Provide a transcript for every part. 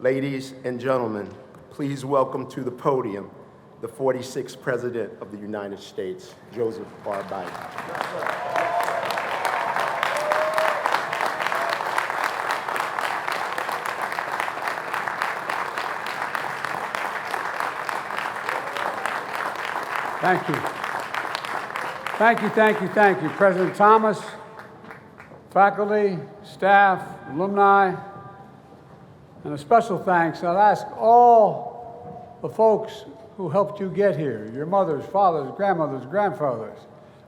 Ladies and gentlemen, please welcome to the podium the 46th President of the United States, Joseph R. Biden. Thank you. Thank you, thank you, thank you. President Thomas, faculty, staff, alumni, and a special thanks. I'll ask all the folks who helped you get here, your mothers, fathers, grandmothers, grandfathers,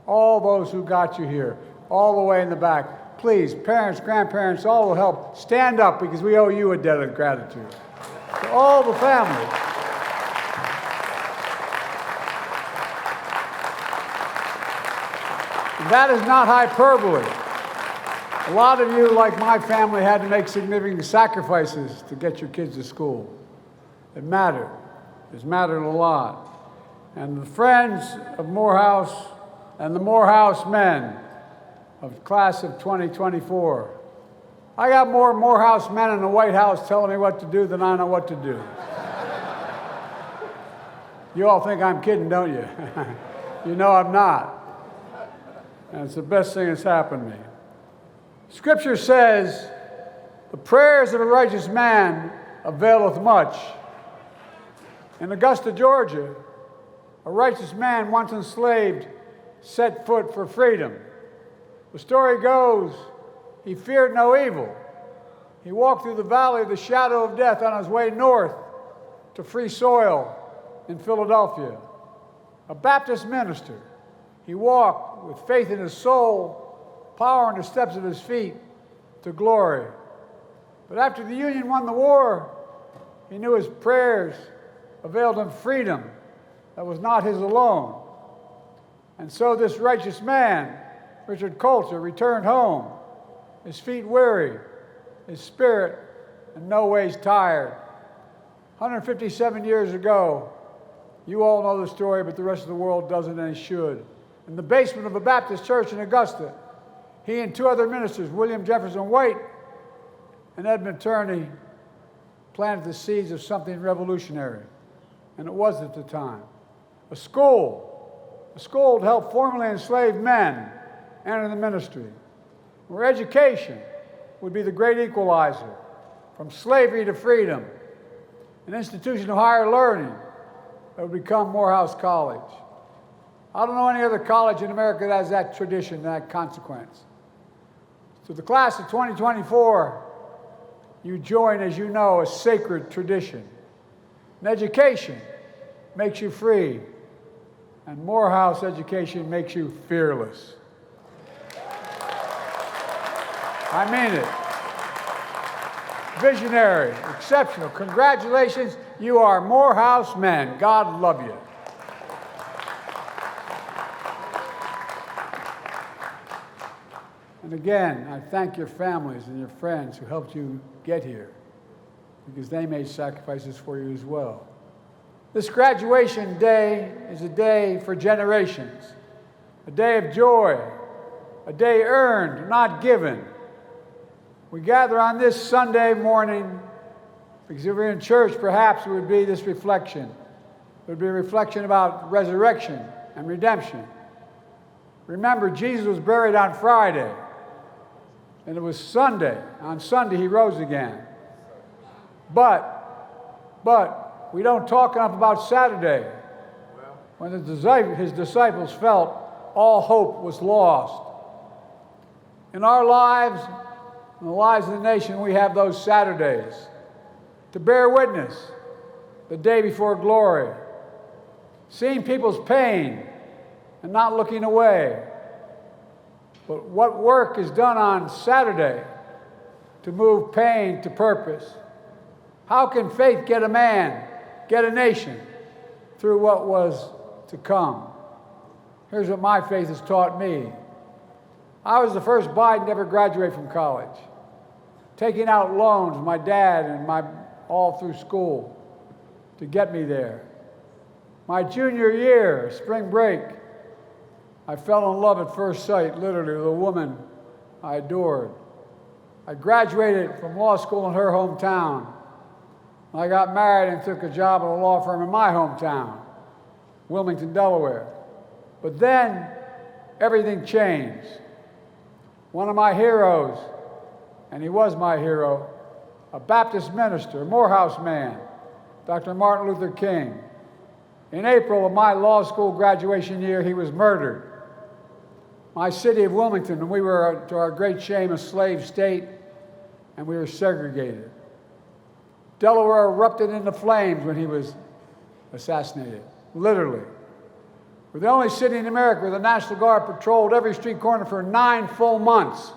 all those who got you here, all the way in the back. Please, parents, grandparents, all will help. Stand up because we owe you a debt of gratitude. To all the families. That is not hyperbole. A lot of you, like my family, had to make significant sacrifices to get your kids to school. It mattered. It's mattered a lot. And the friends of Morehouse and the Morehouse men of the class of 2024, I got more Morehouse men in the White House telling me what to do than I know what to do. You all think I'm kidding, don't you? You know I'm not. And it's the best thing that's happened to me. Scripture says, the prayers of a righteous man availeth much. In Augusta, Georgia, a righteous man once enslaved set foot for freedom. The story goes, he feared no evil. He walked through the valley of the shadow of death on his way north to free soil in Philadelphia. A Baptist minister, he walked with faith in his soul, power in the steps of his feet to glory. But after the Union won the war, he knew his prayers availed him freedom that was not his alone. And so this righteous man, Richard Coulter, returned home, his feet weary, his spirit in no ways tired. 157 years ago, you all know the story, but the rest of the world doesn't and should. In the basement of a Baptist church in Augusta, he and two other ministers, William Jefferson White and Edmund Turney, planted the seeds of something revolutionary. And it was at the time. A school to help formerly enslaved men enter the ministry, where education would be the great equalizer from slavery to freedom, an institution of higher learning that would become Morehouse College. I don't know any other college in America that has that tradition, that consequence. So the class of 2024, you join, as you know, a sacred tradition. And education makes you free, and Morehouse education makes you fearless. I mean it. Visionary, exceptional. Congratulations, you are Morehouse men. God love you. And again, I thank your families and your friends who helped you get here, because they made sacrifices for you as well. This graduation day is a day for generations, a day of joy, a day earned, not given. We gather on this Sunday morning because if we're in church, perhaps it would be this reflection. It would be a reflection about resurrection and redemption. Remember, Jesus was buried on Friday. And it was Sunday. On Sunday, he rose again. But we don't talk enough about Saturday, when his disciples felt all hope was lost. In our lives, in the lives of the nation, we have those Saturdays to bear witness the day before glory, seeing people's pain and not looking away. But what work is done on Saturday to move pain to purpose? How can faith get a man, get a nation through what was to come? Here's what my faith has taught me. I was the first Biden to ever graduate from college, taking out loans, my dad and all through school to get me there. My junior year, spring break, I fell in love at first sight, literally, with a woman I adored. I graduated from law school in her hometown. I got married and took a job at a law firm in my hometown, Wilmington, Delaware. But then everything changed. One of my heroes, and he was my hero, a Baptist minister, a Morehouse man, Dr. Martin Luther King. In April of my law school graduation year, he was murdered. My city of Wilmington, and we were, to our great shame, a slave state, and we were segregated. Delaware erupted into flames when he was assassinated, literally. We're the only city in America where the National Guard patrolled every street corner for 9 full months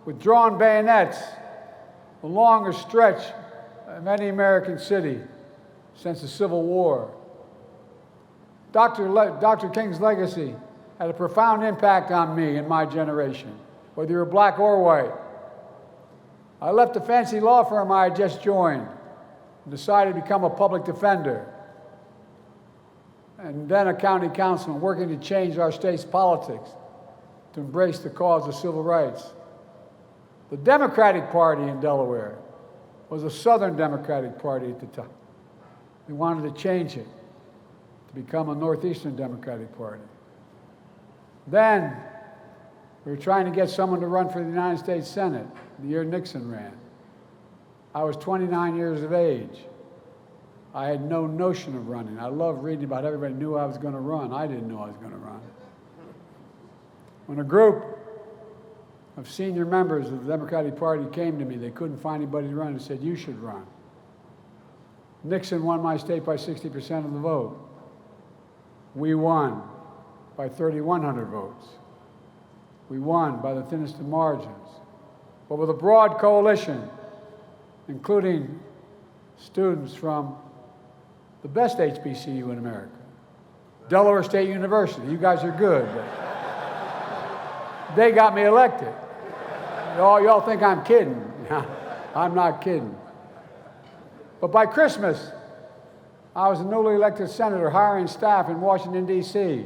with drawn bayonets, the longest stretch of any American city since the Civil War. Dr. King's legacy had a profound impact on me and my generation, whether you're black or white. I left the fancy law firm I had just joined and decided to become a public defender and then a county councilman, working to change our state's politics to embrace the cause of civil rights. The Democratic Party in Delaware was a Southern Democratic Party at the time. We wanted to change it to become a Northeastern Democratic Party. Then we were trying to get someone to run for the United States Senate the year Nixon ran. I was 29 years of age. I had no notion of running. I loved reading about everybody knew I was going to run. I didn't know I was going to run. When a group of senior members of the Democratic Party came to me, they couldn't find anybody to run, and said, "You should run." Nixon won my state by 60% of the vote. We won by 3,100 votes. We won by the thinnest of margins. But with a broad coalition, including students from the best HBCU in America, Delaware State University. You guys are good, but they got me elected. Y'all think I'm kidding. I'm not kidding. But by Christmas, I was a newly elected senator hiring staff in Washington, D.C.,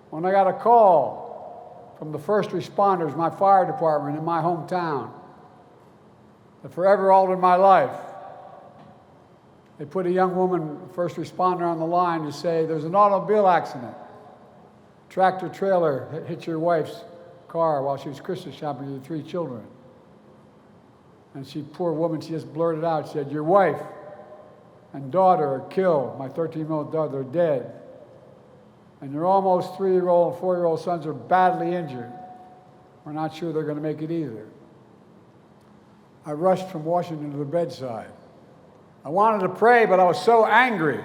when I got a call from the first responders, my fire department in my hometown, that forever altered my life. They put a young woman, first responder, on the line to say, "There's an automobile accident. Tractor trailer hit your wife's car while she was Christmas shopping with her 3 children." And she, poor woman, she just blurted out, she said, "Your wife and daughter are killed. My 13-year-old daughter are dead. And your almost 3-year-old and 4-year-old sons are badly injured. We're not sure they're going to make it either." I rushed from Washington to the bedside. I wanted to pray, but I was so angry.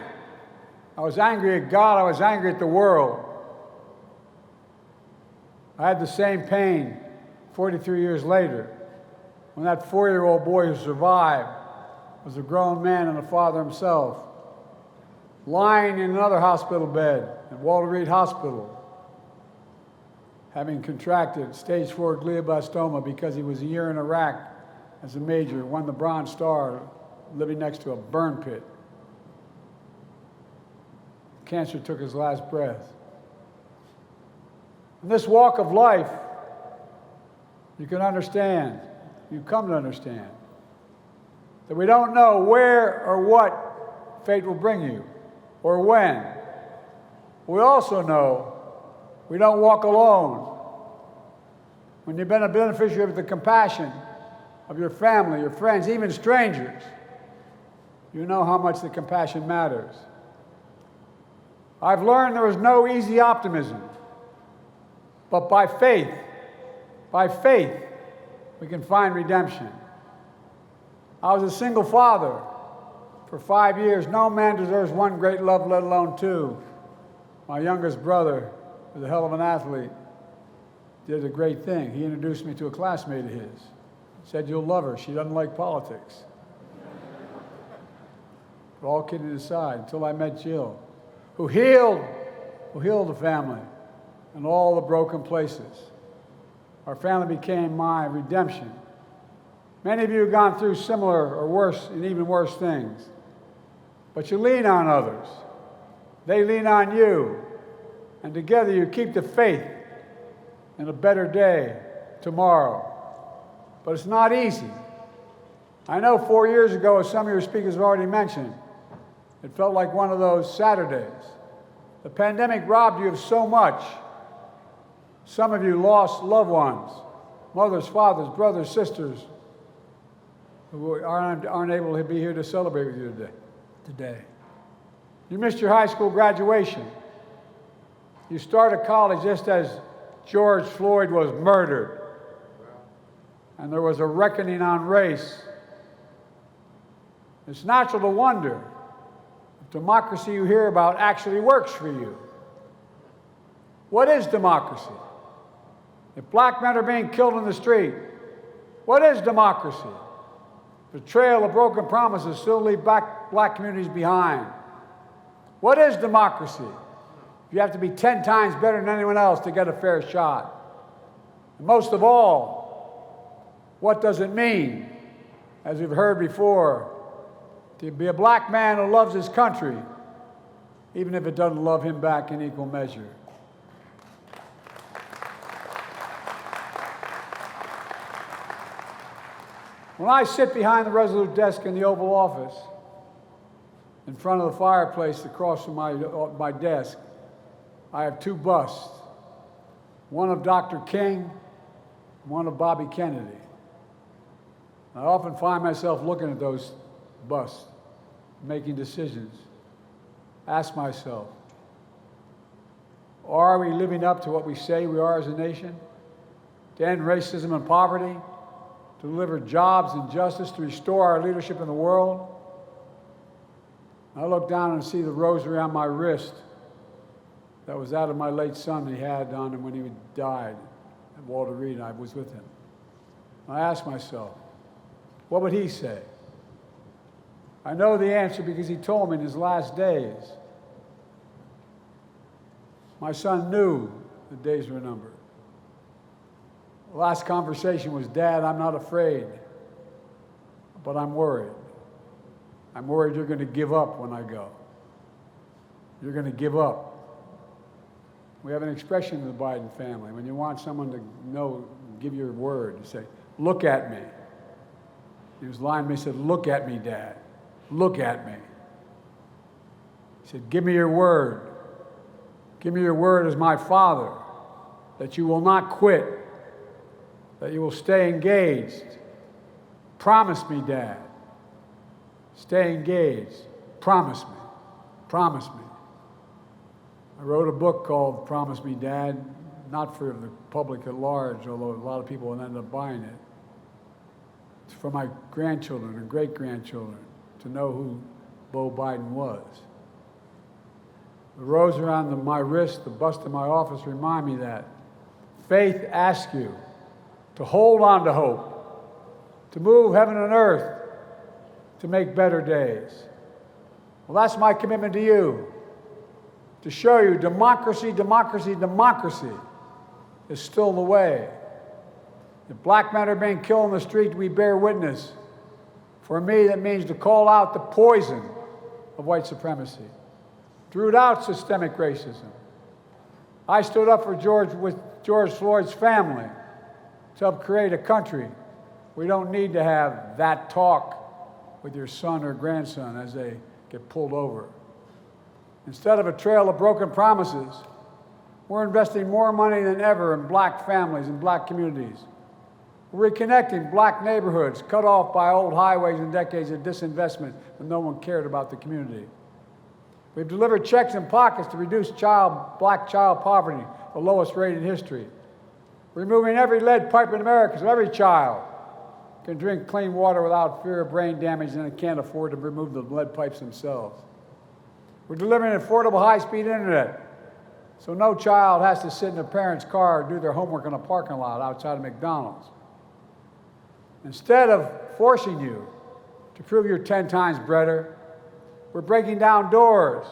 I was angry at God. I was angry at the world. I had the same pain 43 years later when that 4-year-old boy who survived was a grown man and a father himself, lying in another hospital bed at Walter Reed Hospital, having contracted stage 4 glioblastoma because he was a year in Iraq as a major, won the Bronze Star, living next to a burn pit. Cancer took his last breath. In this walk of life, you can understand, you come to understand, that we don't know where or what fate will bring you, or when. We also know we don't walk alone. When you've been a beneficiary of the compassion of your family, your friends, even strangers, you know how much the compassion matters. I've learned there is no easy optimism, but by faith, we can find redemption. I was a single father for 5 years. No man deserves one great love, let alone 2. My youngest brother was a hell of an athlete, did a great thing. He introduced me to a classmate of his. Said, "You'll love her. She doesn't like politics." But all kidding aside, until I met Jill, who healed the family and all the broken places. Our family became my redemption. Many of you have gone through similar or worse and even worse things. But you lean on others. They lean on you. And together you keep the faith in a better day tomorrow. But it's not easy. I know 4 years ago, as some of your speakers have already mentioned, it felt like one of those Saturdays. The pandemic robbed you of so much. Some of you lost loved ones, mothers, fathers, brothers, sisters, who aren't able to be here to celebrate with you today. You missed your high school graduation. You started college just as George Floyd was murdered. And there was a reckoning on race. It's natural to wonder if democracy you hear about actually works for you. What is democracy? If black men are being killed in the street, what is democracy? The trail of broken promises still leave black communities behind. What is democracy? You have to be 10 times better than anyone else to get a fair shot. And most of all, what does it mean, as we've heard before, to be a black man who loves his country, even if it doesn't love him back in equal measure? When I sit behind the Resolute desk in the Oval Office, in front of the fireplace across from my desk, I have two busts, one of Dr. King, one of Bobby Kennedy. I often find myself looking at those busts, making decisions. Ask myself, are we living up to what we say we are as a nation? To end racism and poverty? To deliver jobs and justice, to restore our leadership in the world? I look down and see the rosary on my wrist that was that of my late son he had on him when he died at Walter Reed, and I was with him. I ask myself, what would he say? I know the answer because he told me in his last days. My son knew the days were numbered. The last conversation was, Dad, I'm not afraid, but I'm worried. I'm worried you're going to give up when I go. You're going to give up. We have an expression in the Biden family. When you want someone to know, give your word, you say, look at me. He was lying to me, he said, look at me, Dad. Look at me. He said, give me your word. Give me your word as my father, that you will not quit, that you will stay engaged. Promise me, Dad. Stay engaged. Promise me. Promise me. I wrote a book called Promise Me, Dad, not for the public at large, although a lot of people will end up buying it. It's for my grandchildren and great-grandchildren to know who Beau Biden was. The rosary on my wrist, the bust in my office remind me that. Faith asks you to hold on to hope, to move heaven and earth, to make better days. Well, that's my commitment to you, to show you democracy, democracy, democracy is still the way. If black men are being killed in the street, we bear witness. For me, that means to call out the poison of white supremacy, to root out systemic racism. I stood up for George Floyd's family to help create a country. We don't need to have that talk with your son or grandson as they get pulled over. Instead of a trail of broken promises, we're investing more money than ever in black families and black communities. We're reconnecting black neighborhoods cut off by old highways and decades of disinvestment when no one cared about the community. We've delivered checks in pockets to reduce black child poverty, the lowest rate in history. Removing every lead pipe in America so every child can drink clean water without fear of brain damage and can't afford to remove the lead pipes themselves. We're delivering affordable high-speed internet so no child has to sit in a parent's car or do their homework in a parking lot outside of McDonald's. Instead of forcing you to prove you're 10 times better, we're breaking down doors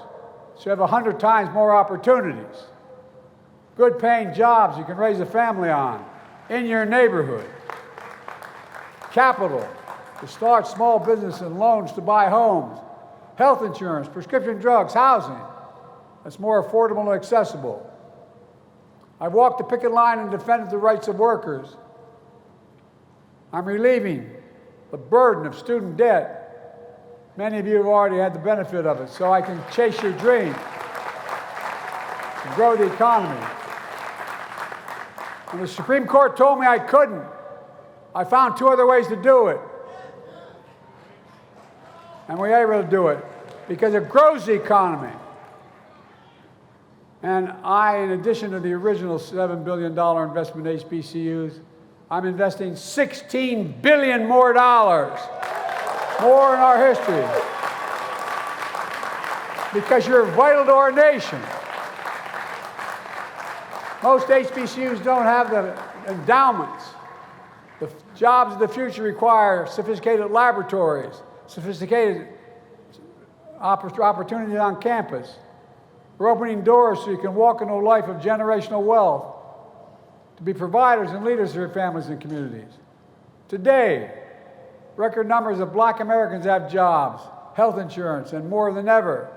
so you have 100 times more opportunities. Good paying jobs you can raise a family on in your neighborhood. Capital to start small business and loans to buy homes. Health insurance, prescription drugs, housing that's more affordable and accessible. I've walked the picket line and defended the rights of workers. I'm relieving the burden of student debt. Many of you have already had the benefit of it, so I can chase your dreams and grow the economy. When the Supreme Court told me I couldn't, I found two other ways to do it. And we were able to do it because it grows the economy. And I, in addition to the original $7 billion investment in HBCUs, I'm investing $16 billion more dollars, more in our history, because you're vital to our nation. Most HBCUs don't have the endowments. The jobs of the future require sophisticated laboratories, sophisticated opportunities on campus. We're opening doors so you can walk into a life of generational wealth, to be providers and leaders for your families and communities. Today, record numbers of Black Americans have jobs, health insurance, and more than ever.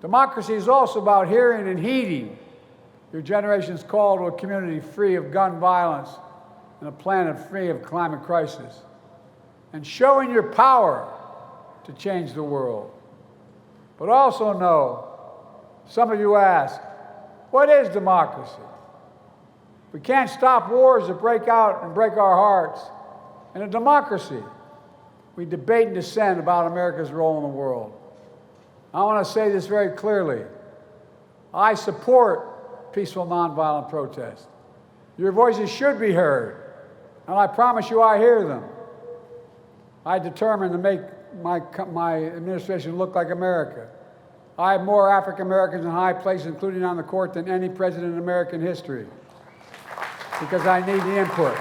Democracy is also about hearing and heeding your generation's call to a community free of gun violence and a planet free of climate crisis, and showing your power to change the world. But also know, some of you ask, what is democracy? We can't stop wars that break out and break our hearts. In a democracy, we debate and dissent about America's role in the world. I want to say this very clearly. I support peaceful, nonviolent protest. Your voices should be heard, and I promise you I hear them. I determined to make my administration look like America. I have more African Americans in high places, including on the court, than any president in American history, because I need the input.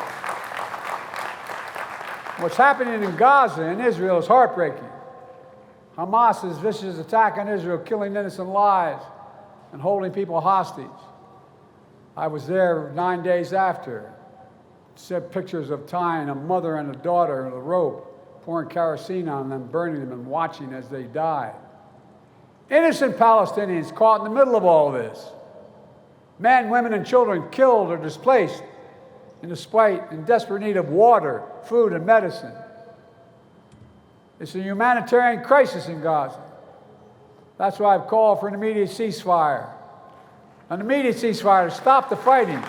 What's happening in Gaza and Israel is heartbreaking. Hamas's vicious attack on Israel, killing innocent lives and holding people hostage. I was there 9 days after. Sent pictures of tying a mother and a daughter in a rope, pouring kerosene on them, burning them, and watching as they died. Innocent Palestinians caught in the middle of all this. Men, women, and children killed or displaced in desperate need of water, food, and medicine. It's a humanitarian crisis in Gaza. That's why I've called for an immediate ceasefire. An immediate ceasefire to stop the fighting.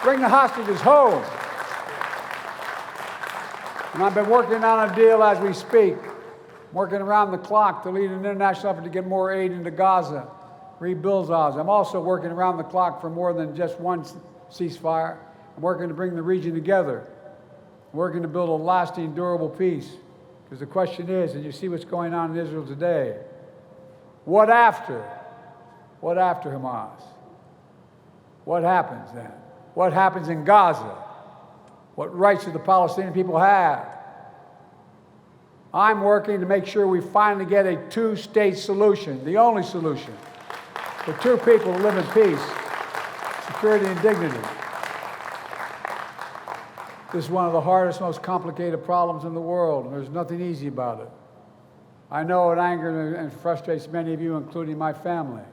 Bring the hostages home. And I've been working on a deal as we speak, working around the clock to lead an international effort to get more aid into Gaza, rebuild Gaza. I'm also working around the clock for more than just one ceasefire. I'm working to bring the region together, working to build a lasting, durable peace. Because the question is, and you see what's going on in Israel today, what after? What after Hamas? What happens then? What happens in Gaza? What rights do the Palestinian people have? I'm working to make sure we finally get a two-state solution, the only solution, for two people to live in peace, security, and dignity. This is one of the hardest, most complicated problems in the world, and there's nothing easy about it. I know it angers and frustrates many of you, including my family.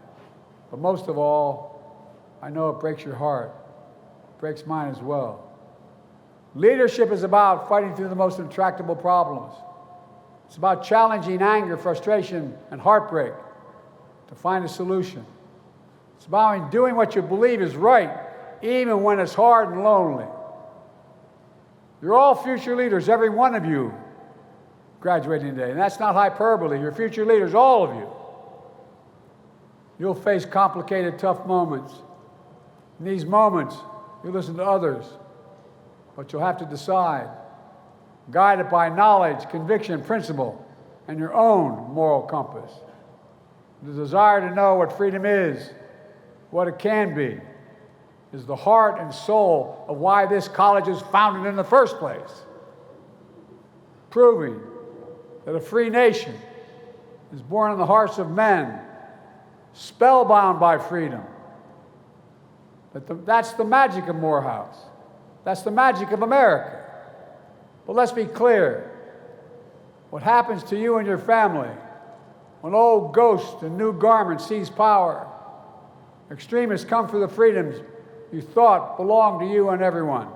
But most of all, I know it breaks your heart. It breaks mine as well. Leadership is about fighting through the most intractable problems. It's about challenging anger, frustration, and heartbreak to find a solution. It's about doing what you believe is right, even when it's hard and lonely. You're all future leaders, every one of you graduating today. And that's not hyperbole. You're future leaders, all of you. You'll face complicated, tough moments. In these moments, you'll listen to others, but you'll have to decide, guided by knowledge, conviction, principle, and your own moral compass. The desire to know what freedom is, what it can be, is the heart and soul of why this college was founded in the first place, proving that a free nation is born in the hearts of men, spellbound by freedom. That's the magic of Morehouse. That's the magic of America. But let's be clear. What happens to you and your family when old ghosts in new garments seize power? Extremists come for the freedoms you thought belonged to you and everyone.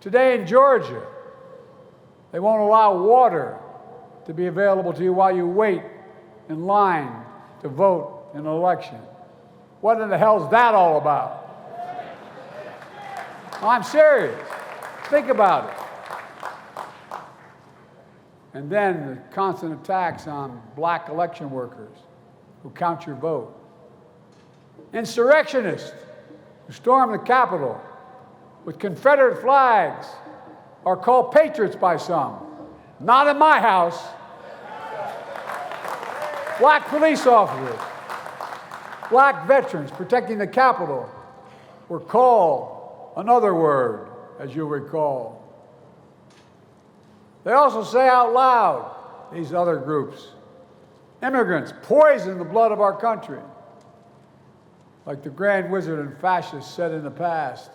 Today in Georgia, They won't allow water to be available to you while you wait in line to vote in an election. What in the hell is that all about? I'm serious. Think about it. And then the constant attacks on black election workers who count your vote. Insurrectionists who storm the Capitol with Confederate flags are called patriots by some. Not in my house. Black police officers, black veterans protecting the Capitol were called another word, as you'll recall. They also say out loud, these other groups, immigrants poison the blood of our country. Like the Grand Wizard and fascists said in the past.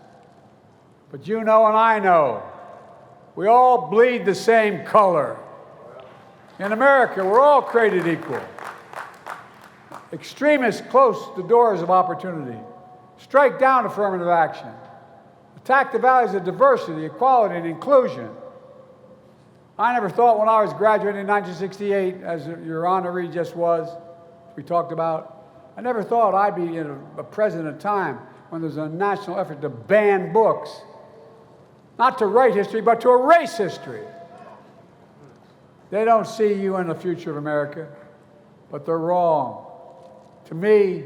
But you know and I know, we all bleed the same color. In America, we're all created equal. Extremists close the doors of opportunity, strike down affirmative action, attack the values of diversity, equality, and inclusion. I never thought when I was graduating in 1968, as your honoree just was, we talked about, I never thought I'd be a president at a time when there's a national effort to ban books, not to write history, but to erase history. They don't see you in the future of America, but they're wrong. To me,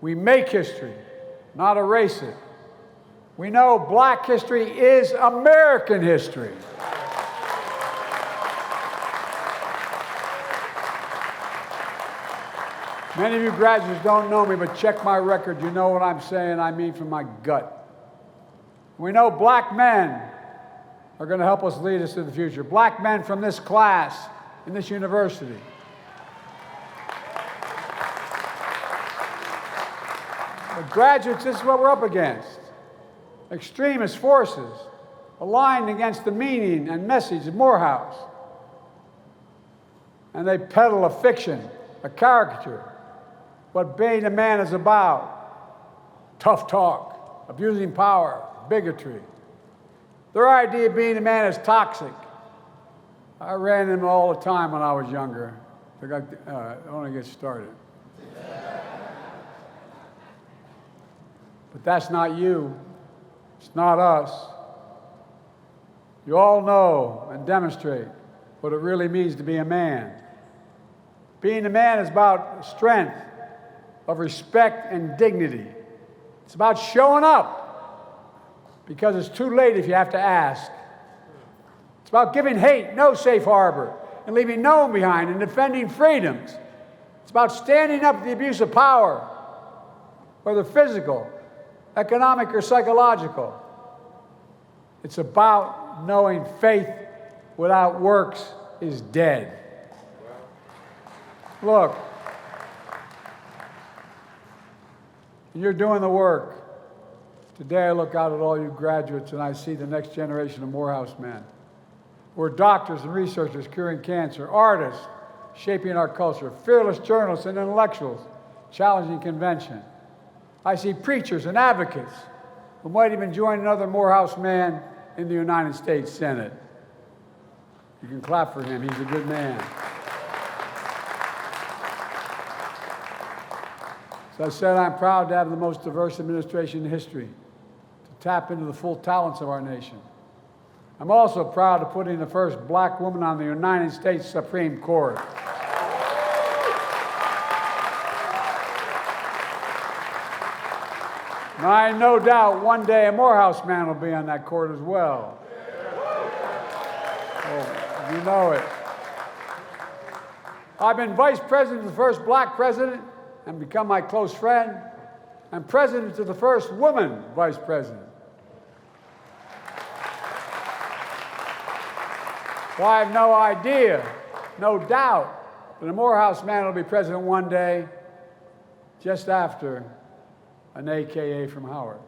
we make history, not erase it. We know black history is American history. Many of you graduates don't know me, but check my record. You know what I'm saying. I mean from my gut. We know black men are going to help us lead us to the future. Black men from this class in this university. But graduates, this is what we're up against. Extremist forces aligned against the meaning and message of Morehouse. And they peddle a fiction, a caricature, what being a man is about. Tough talk, abusing power, bigotry. Their idea of being a man is toxic. I ran them all the time when I was younger. I only get started. But that's not you. It's not us. You all know and demonstrate what it really means to be a man. Being a man is about strength, of respect and dignity. It's about showing up, because it's too late if you have to ask. It's about giving hate no safe harbor and leaving no one behind and defending freedoms. It's about standing up to the abuse of power, whether physical, economic, or psychological. It's about knowing faith without works is dead. Look, you're doing the work. Today I look out at all you graduates and I see the next generation of Morehouse men. We're doctors and researchers curing cancer, artists shaping our culture, fearless journalists and intellectuals challenging convention. I see preachers and advocates who might even join another Morehouse man in the United States Senate. You can clap for him, he's a good man. As I said, I'm proud to have the most diverse administration in history, to tap into the full talents of our nation. I'm also proud of putting the first black woman on the United States Supreme Court. And I have no doubt one day a Morehouse man will be on that court as well. Oh, you know it. I've been vice president of the first black president and become my close friend, and president to the first woman vice president. Well, I have no idea, no doubt, that a Morehouse man will be president one day, just after an AKA from Howard.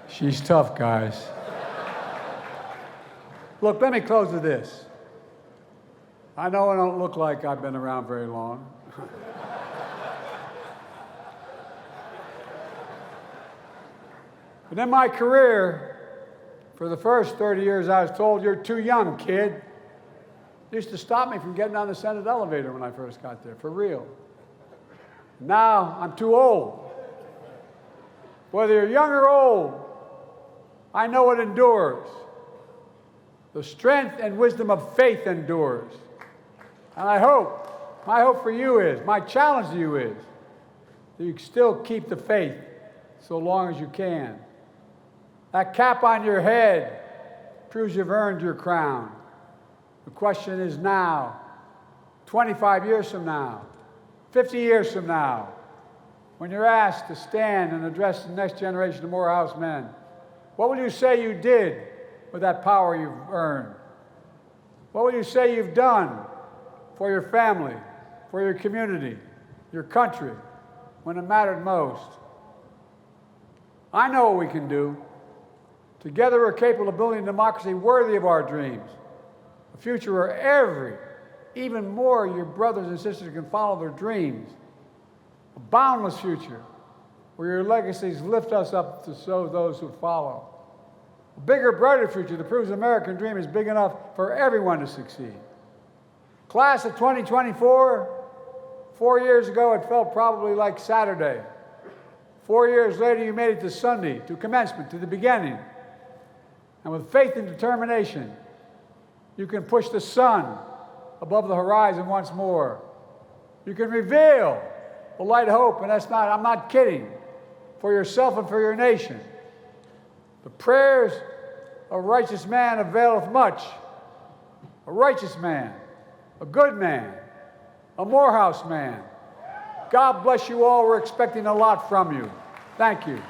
She's tough, guys. Look, let me close with this. I know I don't look like I've been around very long. But in my career, for the first 30 years, I was told, "You're too young, kid." It used to stop me from getting on the Senate elevator when I first got there, for real. Now, I'm too old. Whether you're young or old, I know it endures. The strength and wisdom of faith endures. And my hope for you is, my challenge to you is, that you still keep the faith so long as you can. That cap on your head proves you've earned your crown. The question is now, 25 years from now, 50 years from now, when you're asked to stand and address the next generation of Morehouse men, what will you say you did with that power you've earned? What will you say you've done for your family, for your community, your country, when it mattered most? I know what we can do. Together we're capable of building a democracy worthy of our dreams. A future where even more your brothers and sisters can follow their dreams. A boundless future where your legacies lift us up to show those who follow. A bigger, brighter future that proves the American dream is big enough for everyone to succeed. Class of 2024, 4 years ago it felt probably like Saturday. 4 years later you made it to Sunday, to commencement, to the beginning. And with faith and determination, you can push the sun above the horizon once more. You can reveal the light of hope, and I'm not kidding, for yourself and for your nation. The prayers of a righteous man availeth much. A righteous man, a good man, a Morehouse man. God bless you all. We're expecting a lot from you. Thank you.